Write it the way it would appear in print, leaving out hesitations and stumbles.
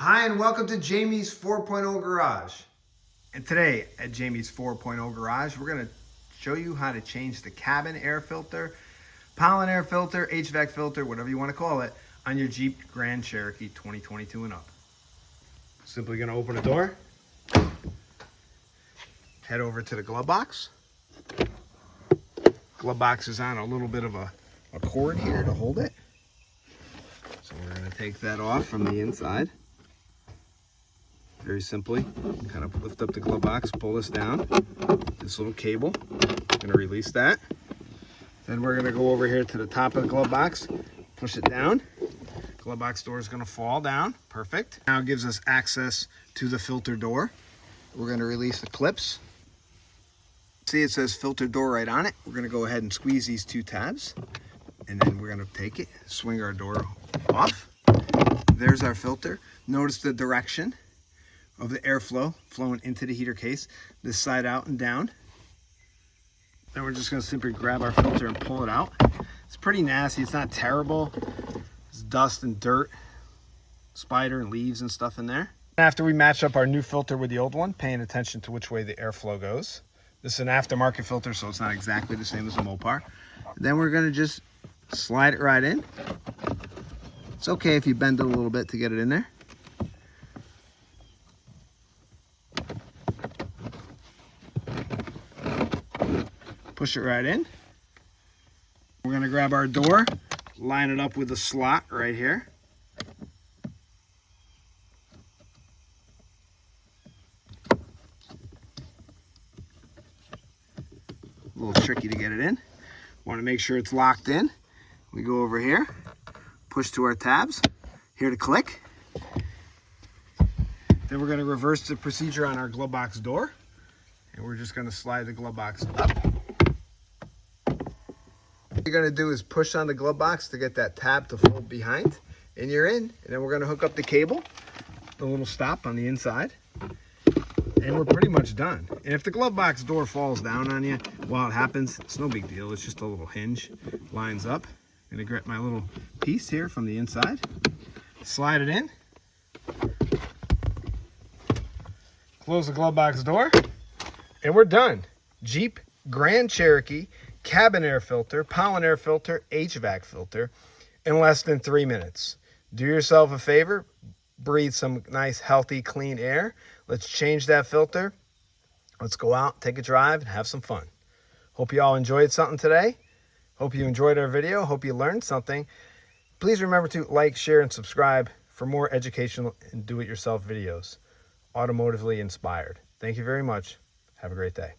Hi, and welcome to Jamie's 4.0 Garage. And today at Jamie's 4.0 Garage, we're going to show you how to change the cabin air filter, pollen air filter, HVAC filter, whatever you want to call it, on your Jeep Grand Cherokee 2022 and up. Simply going to open the door, head over to the glove box. Glove box is on a little bit of a cord here to hold it. So we're going to take that off from the inside. Very simply, kind of lift up the glove box, pull this down, this little cable, I'm going to release that. Then we're going to go over here to the top of the glove box, push it down. Glove box door is going to fall down, perfect. Now it gives us access to the filter door. We're going to release the clips. See, it says filter door right on it. We're going to go ahead and squeeze these two tabs, and then we're going to take it, swing our door off. There's our filter. Notice the direction of the airflow flowing into the heater case, this side out and down. Then we're just going to simply grab our filter and pull it out. It's pretty nasty. It's not terrible. It's dust and dirt, spider and leaves and stuff in there. After we match up our new filter with the old one, paying attention to which way the airflow goes. This is an aftermarket filter, so it's not exactly the same as a Mopar. Then we're going to just slide it right in. It's okay if you bend it a little bit to get it in there. Push it right in. We're going to grab our door, line it up with the slot right here. A little tricky to get it in. Want to make sure it's locked in. We go over here, push to our tabs, here to click. Then we're going to reverse the procedure on our glove box door, and we're just going to slide the glove box up. What you're going to do is push on the glove box to get that tab to fold behind, and you're in. And then we're going to hook up the cable, the little stop on the inside, and we're pretty much done. And if the glove box door falls down on you while it happens, it's no big deal. It's just a little hinge, lines up. I'm going to grab my little piece here from the inside, slide it in, close the glove box door, and we're done. Jeep Grand Cherokee cabin air filter, pollen air filter, HVAC filter in less than 3 minutes. Do yourself a favor, breathe some nice, healthy, clean air. Let's change that filter. Let's go out, take a drive, and have some fun. Hope you all enjoyed something today. Hope you enjoyed our video. Hope you learned something. Please remember to like, share, and subscribe for more educational and do-it-yourself videos, automotively inspired. Thank you very much. Have a great day.